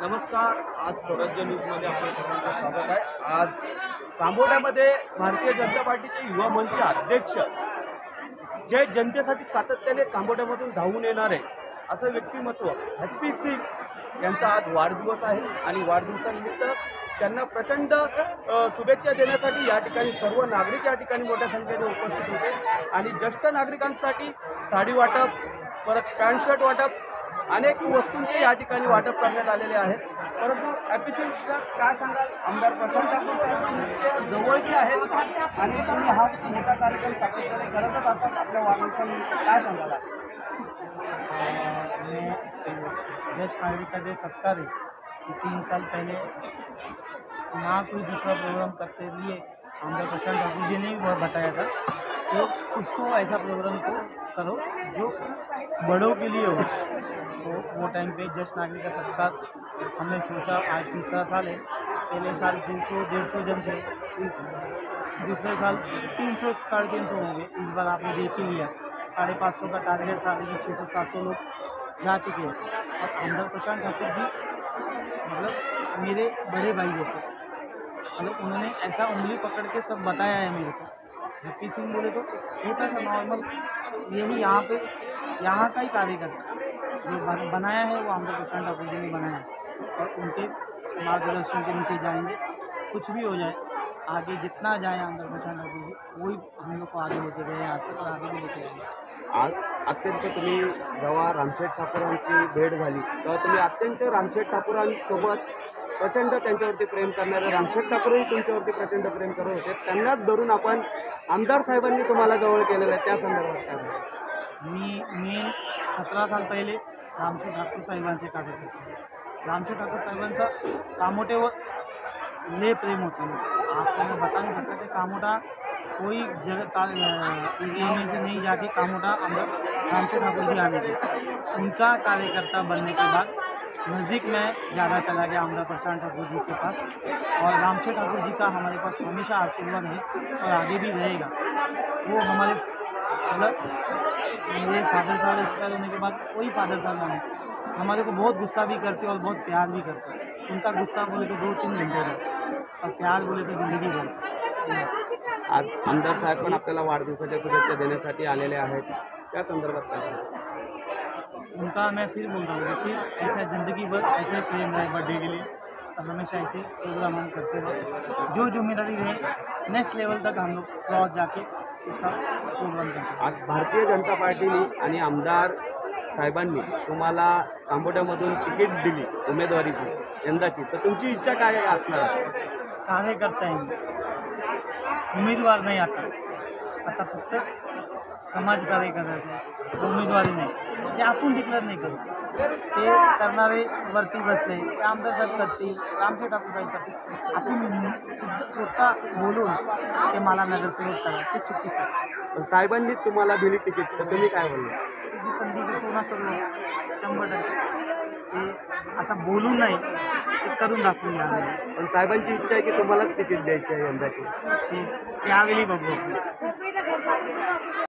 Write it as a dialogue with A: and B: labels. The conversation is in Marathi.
A: नमस्कार, आज स्वराज्य न्यूजमध्ये आपल्या सर्वांचं स्वागत आहे। आज कांबोड्यामध्ये भारतीय जनता पार्टीचे युवा मंच अध्यक्ष जे जनतेसाठी सातत्याने कांबोड्यामधून धावून येणारे असं व्यक्तिमत्व हॅप्पी सिंग यांचा आज वाढदिवस आहे आणि वाढदिवसानिमित्त त्यांना प्रचंड शुभेच्छा देण्यासाठी या ठिकाणी सर्व नागरिक या ठिकाणी मोठ्या संख्येने उपस्थित होते आणि ज्येष्ठ नागरिकांसाठी साडी वाटप, परत पॅन्ट शर्ट वाटप, अनेक वस्तूंचे या ठिकाणी वाटप करण्यात आलेले आहेत। परंतु हॅप्पी सिंग सर काय सांगाल, आमदार प्रशांत ठाकूर साहेबांच्या जवळचे आहेत आणि तुम्ही हा मोठा कार्यक्रम सातत्याने करतच असाल, आपल्या वाढदिवसानिमित्त काय सांगाल?
B: देश नागरिक का जो सत्कार है कि 3 साल पहले ना कोई दूसरा प्रोग्राम करते लिए आमदार प्रशांत ठाकुर जी ने भी बहुत बताया था कि उसको ऐसा प्रोग्राम को करो जो बड़ों के लिए हो। तो वो टाइम पे जश्न नागरिक का सत्कार हमने सोचा, आज तीसरा साल है। पहले साल 300-150 जन थे, दूसरे साल 300-350 होंगे। इस बार आपने देख ही लिया 550 का टारगेट था, लेकिन 600-700 लोग जा चुके हैं। और आमदार प्रशांत ठाकुर जी मतलब मेरे बड़े भाई जैसे, मतलब उन्होंने ऐसा उंगली पकड़ के सब बताया है मेरे को। हॅप्पी सिंग बोले तो छोटा सा नॉर्मल यही यहाँ का ही कार्यकर्ता जो बनाया है वो आमदार प्रशांत ठाकुर जी ने बनाया है और उनके मार्गदर्शन के नीचे जाएंगे। कुछ भी हो जाए, आगे जितना जाए आमदार प्रशांत ठाकुर जी वही हम लोग को आगे लेके गए आज तक और आगे भी लेके जाएंगे।
A: आज अत्यंत तुम्ही जेव्हा रामशेठ ठाकूरांची भेट झाली तेव्हा तुम्ही अत्यंत रामशेठ ठाकूरांसोबत प्रचंड त्यांच्यावरती प्रेम करणारे रामशेठ ठाकूरही तुमच्यावरती प्रचंड प्रेम करत होते, त्यांनाच धरून आपण आमदार साहेबांनी तुम्हाला जवळ केलेलं आहे, त्या संदर्भात काय?
B: मी 17 साल पहिले रामशेठ ठाकूर साहेबांचे कार्यकर्ते। रामशेठ ठाकूर साहेबांचा कामोटेवर लय प्रेम होता। आपको बता नहीं सकता कि कामोटा कोई जगह एरिया में से नहीं जाके कामोटा अंदर रामशेठ ठाकुर जी आने थे। उनका कार्यकर्ता बनने के बाद नज़दीक में ज़्यादा चला गया आमदार प्रशांत ठाकुर जी के पास, और रामशेठ ठाकुर जी का हमारे पास हमेशा आशीर्वाद है और आगे भी रहेगा। वो हमारे मतलब मेरे फादर साहब एक्सपायर होने के बाद कोई फादर साहब नहीं, हमारे को बहुत गुस्सा भी करते और बहुत प्यार भी करते। उनका गुस्सा बोले तो 2-3 घंटे रहता और प्यार बोले तो ज़िंदगी भर।
A: आज आमदार साहेब पण आपल्याला वाढदिवसाच्या शुभेच्छा देण्यासाठी आलेले आहेत, त्या संदर्भात काय?
B: उनका मैं फिर बोल रहा हूँ फिर ऐसा ज़िंदगी भर ऐसे प्रेम रहे बर्थडे के लिए, और हमेशा ऐसे प्रोग्राम हम करते रहे। जो जिम्मेदारी रहे नेक्स्ट लेवल तक हम लोग क्रॉस जाके उसका प्रोग्राम करते हैं।
A: आज भारतीय जनता पार्टीने आणि आमदार साहेबांनी तुम्हाला कांबोड्यामधून तिकीट दिली उमेदवारीची यंदाची, तर तुमची इच्छा काय असणार?
B: कार्यकर्ता आहे, उमेदवार नाही आता फक्त समाज कार्य करायचं, उमेदवारी नाही। ते आपण डिक्लेअर नाही करू, ते करणारे वरती बसले, ते आमदार साहेब करतील, रामशेठ ठाकूर साहेब करतील। आपण स्वतः बोलून ते मला नगरसेवक करा, ते चुकीचं आहे।
A: साहेबांनी तुम्हाला दिली तिकीट, तर तुम्ही काय बोलले?
B: ती संधीचं सोना करू 100%। ते असं बोलू नाही, ते करून दाखवून द्या।
A: पण साहेबांची इच्छा आहे की तुम्हाला तिकीट द्यायची आहे यंदाची,
B: त्यावेळी बघू।